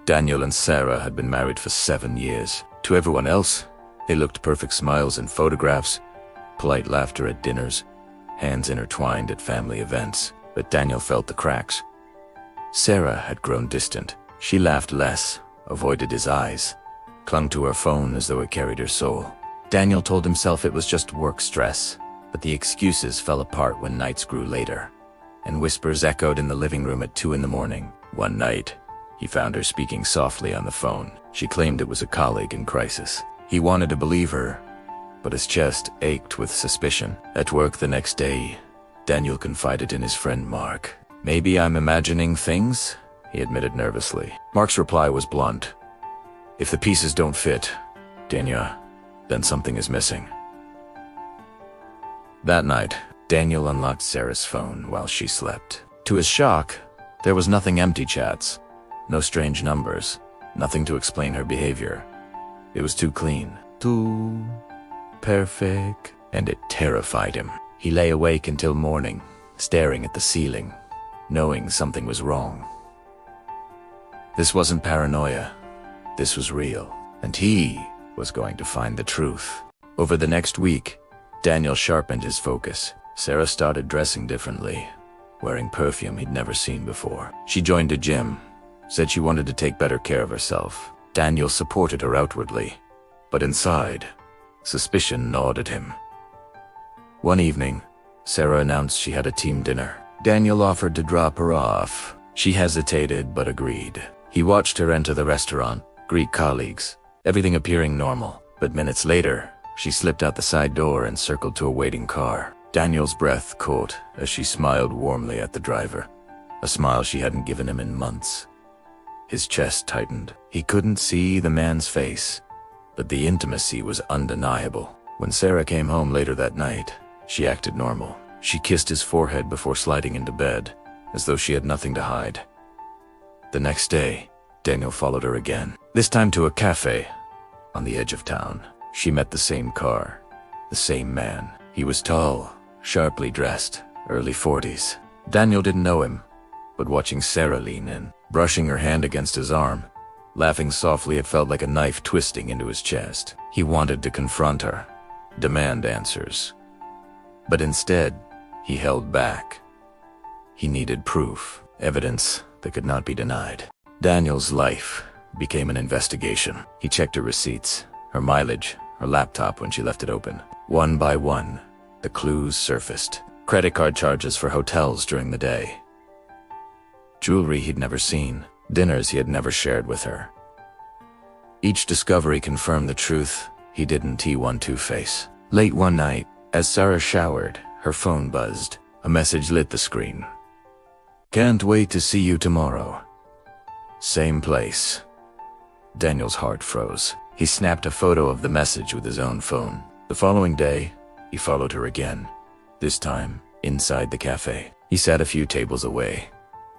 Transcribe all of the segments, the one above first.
Daniel and Sarah had been married for 7 years. To everyone else, they looked perfect smiles in photographs, polite laughter at dinners, hands intertwined at family events. But Daniel felt the cracks. Sarah had grown distant. She laughed less, avoided his eyes, clung to her phone as though it carried her soul. Daniel told himself it was just work stress, but the excuses fell apart when nights grew later, and whispers echoed in the living room at 2 in the morning. One night, he found her speaking softly on the phone. She claimed it was a colleague in crisis. He wanted to believe her, but his chest ached with suspicion. At work the next day, Daniel confided in his friend Mark. "Maybe I'm imagining things," he admitted nervously. Mark's reply was blunt. "If the pieces don't fit, Daniel, then something is missing." That night, Daniel unlocked Sarah's phone while she slept. To his shock, there was nothing empty chats, no strange numbers, nothing to explain her behavior. It was too clean, too perfect, and it terrified him. He lay awake until morning, staring at the ceiling, knowing something was wrong. This wasn't paranoia. This was real, and he was going to find the truth. Over the next week, Daniel sharpened his focus. Sarah started dressing differently, wearing perfume he'd never seen before. She joined a gym, said she wanted to take better care of herself. Daniel supported her outwardly, but inside, suspicion gnawed at him. One evening, Sarah announced she had a team dinner. Daniel offered to drop her off. She hesitated but agreed. He watched her enter the restaurant, greet colleagues, everything appearing normal. But minutes later, she slipped out the side door and circled to a waiting car. Daniel's breath caught as she smiled warmly at the driver, a smile she hadn't given him in months. His chest tightened. He couldn't see the man's face, but the intimacy was undeniable. When Sarah came home later that night, she acted normal. She kissed his forehead before sliding into bed, as though she had nothing to hide. The next day, Daniel followed her again, this time to a cafe on the edge of town. She met the same car, the same man. He was tall, sharply dressed, early 40s. Daniel didn't know him, but watching Sarah lean in, brushing her hand against his arm, laughing softly, it felt like a knife twisting into his chest. He wanted to confront her, demand answers. But instead, he held back. He needed proof, evidence that could not be denied. Daniel's life became an investigation. He checked her receipts, her mileage, her laptop when she left it open. One by one, the clues surfaced. Credit card charges for hotels during the day. Jewelry he'd never seen, dinners he had never shared with her. Each discovery confirmed the truth. He didn't T1 Two-Face. Late one night, as Sarah showered, her phone buzzed. A message lit the screen. "Can't wait to see you tomorrow. Same place." Daniel's heart froze. He snapped a photo of the message with his own phone. The following day, he followed her again, this time inside the cafe. He sat a few tables away,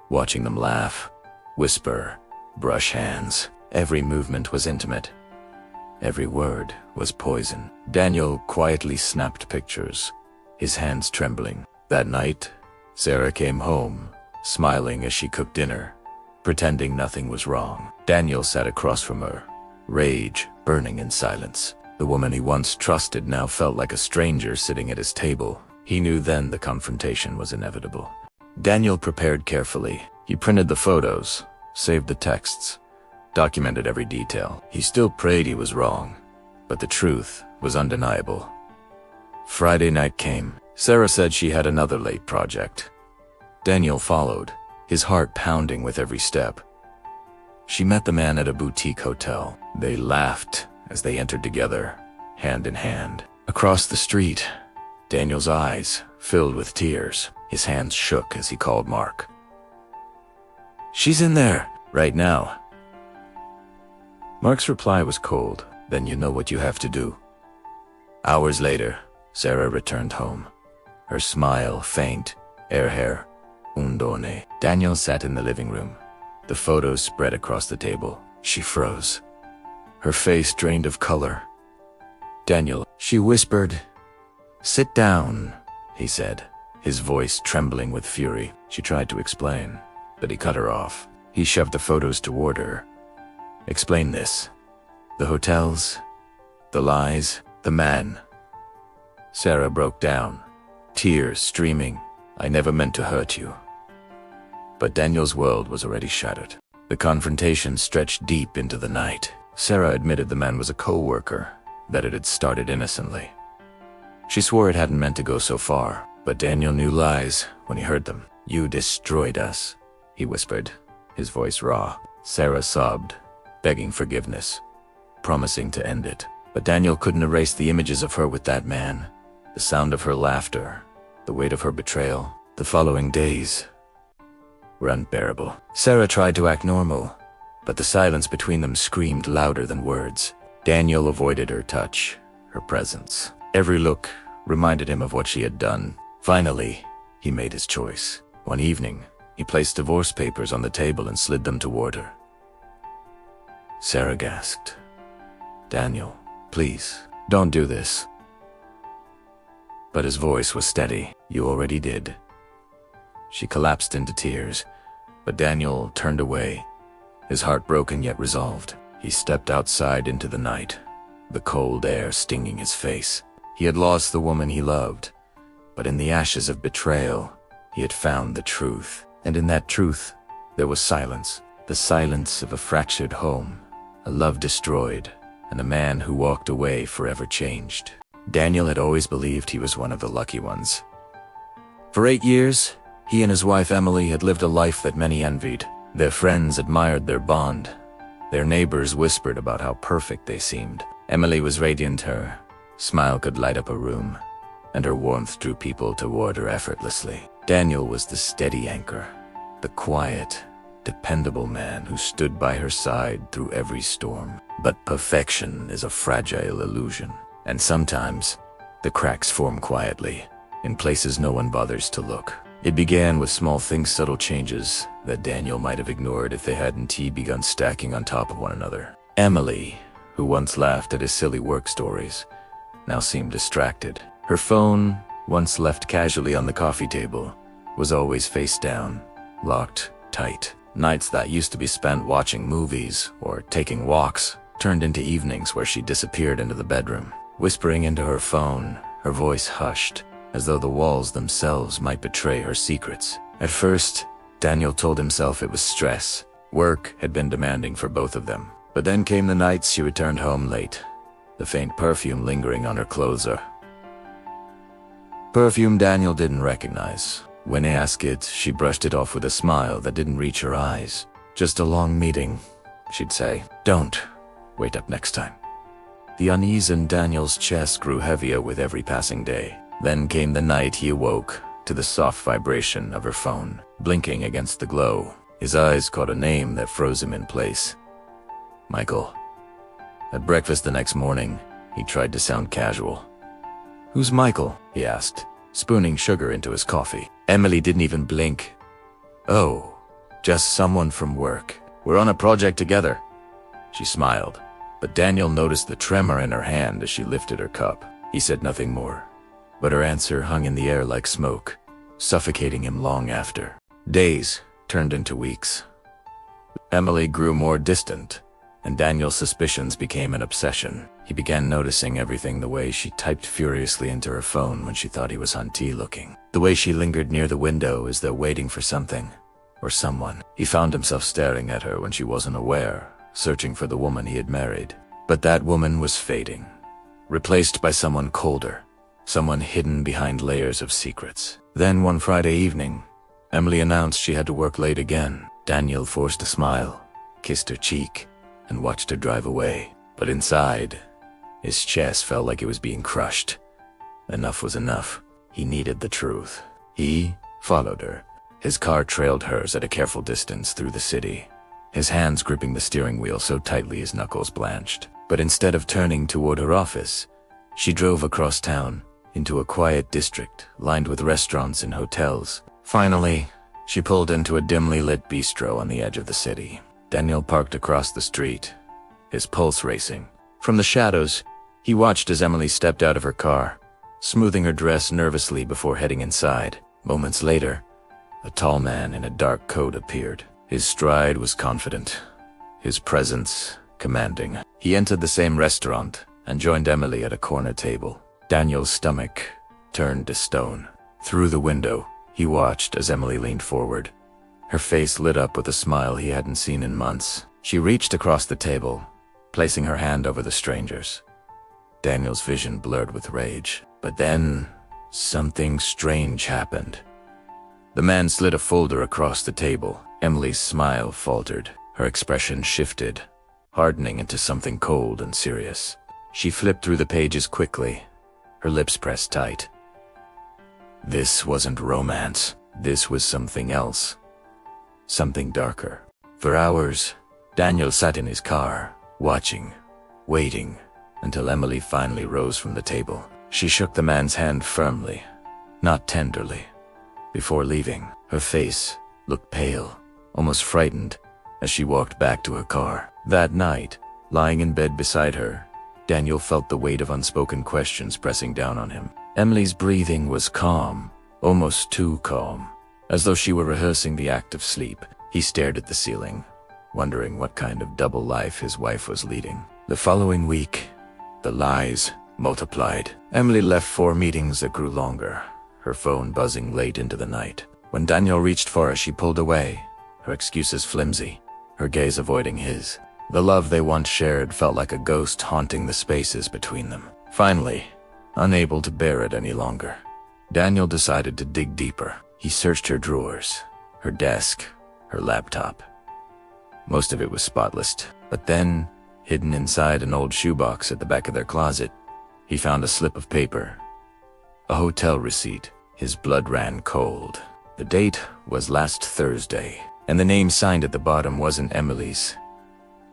watching them laugh, whisper, brush hands. Every movement was intimate. Every word was poison. Daniel quietly snapped pictures, his hands trembling. That night, Sarah came home, smiling as she cooked dinner, pretending nothing was wrong. Daniel sat across from her, rage burning in silence. The woman he once trusted now felt like a stranger sitting at his table. He knew then the confrontation was inevitable. Daniel prepared carefully. He printed the photos, saved the texts, documented every detail. He still prayed he was wrong, but the truth was undeniable. Friday night came. Sarah said she had another late project. Daniel followed, his heart pounding with every step. She met the man at a boutique hotel. They laughed as they entered together, hand in hand. Across the street, Daniel's eyes filled with tears. His hands shook as he called Mark. "She's in there, right now." Mark's reply was cold. "Then you know what you have to do." Hours later, Sarah returned home. Her smile faint, hair, undone. Daniel sat in the living room. The photos spread across the table. She froze, her face drained of color. "Daniel," she whispered. "Sit down," he said, his voice trembling with fury. She tried to explain, but he cut her off. He shoved the photos toward her, Explain this. The hotels, the lies, the man. Sarah broke down, tears streaming. I never meant to hurt you. But Daniel's world was already shattered. The confrontation stretched deep into the night. Sarah admitted the man was a co-worker, that it had started innocently. She swore it hadn't meant to go so far, but Daniel knew lies when he heard them. You destroyed us, he whispered, his voice raw. Sarah sobbed, begging forgiveness, promising to end it. But Daniel couldn't erase the images of her with that man, the sound of her laughter, the weight of her betrayal. The following days were unbearable. Sarah tried to act normal, but the silence between them screamed louder than words. Daniel avoided her touch, her presence. Every look reminded him of what she had done. Finally, he made his choice. One evening, he placed divorce papers on the table and slid them toward her. Sarah gasped. Daniel, please, don't do this. But his voice was steady. You already did. She collapsed into tears, but Daniel turned away, his heart broken yet resolved. He stepped outside into the night, the cold air stinging his face. He had lost the woman he loved, but in the ashes of betrayal, he had found the truth. And in that truth, there was silence. The silence of a fractured home, a love destroyed, and a man who walked away forever changed. Daniel had always believed he was one of the lucky ones. For 8 years, he and his wife Emily had lived a life that many envied. Their friends admired their bond. Their neighbors whispered about how perfect they seemed. Emily was radiant. Her smile could light up a room, and her warmth drew people toward her effortlessly. Daniel was the steady anchor, the quiet, dependable man who stood by her side through every storm. But perfection is a fragile illusion, and sometimes the cracks form quietly, in places no one bothers to look. It began with small things, subtle changes that Daniel might have ignored if they hadn't begun stacking on top of one another. Emily, who once laughed at his silly work stories, now seemed distracted. Her phone, once left casually on the coffee table, was always face down, locked tight. Nights that used to be spent watching movies or taking walks turned into evenings where she disappeared into the bedroom. Whispering into her phone, her voice hushed, as though the walls themselves might betray her secrets. At first, Daniel told himself it was stress. Work had been demanding for both of them. But then came the nights she returned home late, the faint perfume lingering on her clothes. Perfume Daniel didn't recognize. When he asked it, she brushed it off with a smile that didn't reach her eyes. Just a long meeting, she'd say. Don't. Wait up next time. The unease in Daniel's chest grew heavier with every passing day. Then came the night he awoke to the soft vibration of her phone, blinking against the glow. His eyes caught a name that froze him in place. Michael. At breakfast the next morning, he tried to sound casual. Who's Michael? He asked, spooning sugar into his coffee. Emily didn't even blink. Oh, just someone from work. We're on a project together. She smiled, but Daniel noticed the tremor in her hand as she lifted her cup. He said nothing more, but her answer hung in the air like smoke, suffocating him long after. Days turned into weeks. Emily grew more distant, and Daniel's suspicions became an obsession. He began noticing everything: the way she typed furiously into her phone when she thought he was on looking, the way she lingered near the window as though waiting for something or someone. He found himself staring at her when she wasn't aware, searching for the woman he had married. But that woman was fading, replaced by someone colder, someone hidden behind layers of secrets. Then one Friday evening, Emily announced she had to work late again. Daniel forced a smile, kissed her cheek, and watched her drive away. But inside, his chest felt like it was being crushed. Enough was enough. He needed the truth. He followed her. His car trailed hers at a careful distance through the city, his hands gripping the steering wheel so tightly his knuckles blanched. But instead of turning toward her office, she drove across town, into a quiet district lined with restaurants and hotels. Finally, she pulled into a dimly lit bistro on the edge of the city. Daniel parked across the street, his pulse racing. From the shadows, he watched as Emily stepped out of her car, smoothing her dress nervously before heading inside. Moments later, a tall man in a dark coat appeared. His stride was confident, his presence commanding. He entered the same restaurant and joined Emily at a corner table. Daniel's stomach turned to stone. Through the window, he watched as Emily leaned forward. Her face lit up with a smile he hadn't seen in months. She reached across the table, placing her hand over the stranger's. Daniel's vision blurred with rage. But then, something strange happened. The man slid a folder across the table. Emily's smile faltered. Her expression shifted, hardening into something cold and serious. She flipped through the pages quickly, her lips pressed tight. This wasn't romance. This was something else. Something darker. For hours, Daniel sat in his car, watching, waiting, until Emily finally rose from the table. She shook the man's hand firmly, not tenderly. Before leaving, her face looked pale, almost frightened, as she walked back to her car. That night, lying in bed beside her, Daniel felt the weight of unspoken questions pressing down on him. Emily's breathing was calm, almost too calm, as though she were rehearsing the act of sleep. He stared at the ceiling, wondering what kind of double life his wife was leading. The following week, the lies multiplied. Emily left for meetings that grew longer, her phone buzzing late into the night. When Daniel reached for her, she pulled away, her excuses flimsy, her gaze avoiding his. The love they once shared felt like a ghost haunting the spaces between them. Finally, unable to bear it any longer, Daniel decided to dig deeper. He searched her drawers, her desk, her laptop. Most of it was spotless, but then, hidden inside an old shoebox at the back of their closet, he found a slip of paper. A hotel receipt. His blood ran cold. The date was last Thursday, and the name signed at the bottom wasn't Emily's.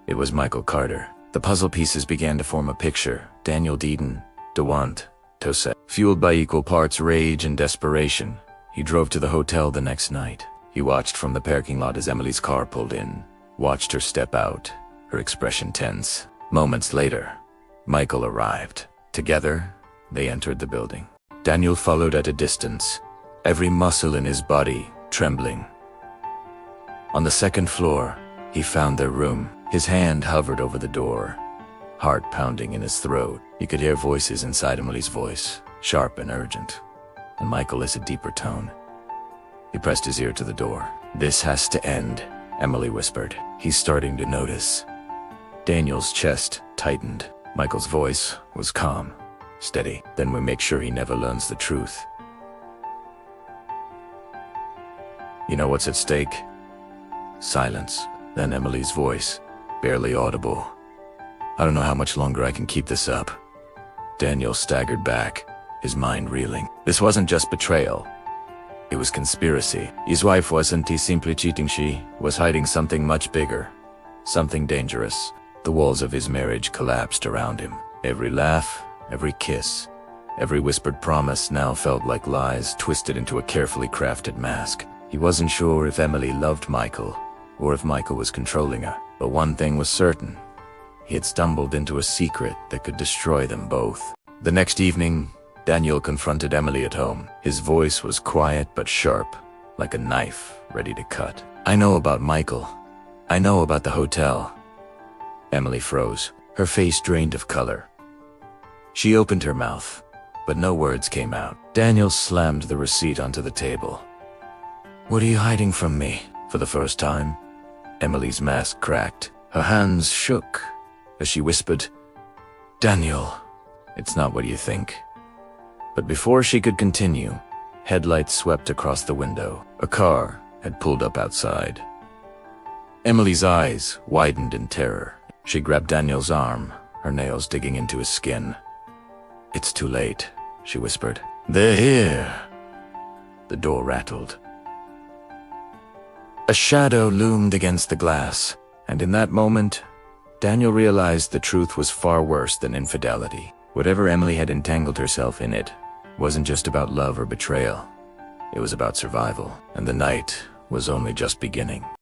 It was Michael Carter. The puzzle pieces began to form a picture. Daniel Deaton, DeWant, Toset. Fueled by equal parts rage and desperation, he drove to the hotel the next night. He watched from the parking lot as Emily's car pulled in, watched her step out, her expression tense. Moments later, Michael arrived. Together, they entered the building. Daniel followed at a distance, every muscle in his body trembling. On the second floor, he found their room. His hand hovered over the door, heart pounding in his throat. He could hear voices inside Emily's voice, sharp and urgent, and Michael's a deeper tone. He pressed his ear to the door. "This has to end," Emily whispered. "He's starting to notice." Daniel's chest tightened. Michael's voice was calm, steady. "Then we make sure he never learns the truth. You know what's at stake?" Silence. Then Emily's voice, barely audible. "I don't know how much longer I can keep this up." Daniel staggered back, his mind reeling. This wasn't just betrayal. It was conspiracy. His wife wasn't simply cheating, she was hiding something much bigger, something dangerous. The walls of his marriage collapsed around him. Every laugh, every kiss, every whispered promise now felt like lies twisted into a carefully crafted mask. He wasn't sure if Emily loved Michael, or if Michael was controlling her. But one thing was certain. He had stumbled into a secret that could destroy them both. The next evening, Daniel confronted Emily at home. His voice was quiet but sharp, like a knife ready to cut. "I know about Michael. I know about the hotel." Emily froze, her face drained of color. She opened her mouth, but no words came out. Daniel slammed the receipt onto the table. "What are you hiding from me?" For the first time, Emily's mask cracked. Her hands shook as she whispered, "Daniel, it's not what you think." But before she could continue, headlights swept across the window. A car had pulled up outside. Emily's eyes widened in terror. She grabbed Daniel's arm, her nails digging into his skin. "It's too late," she whispered. "They're here." The door rattled. A shadow loomed against the glass, and in that moment, Daniel realized the truth was far worse than infidelity. Whatever Emily had entangled herself in, it wasn't just about love or betrayal. It was about survival, and the night was only just beginning.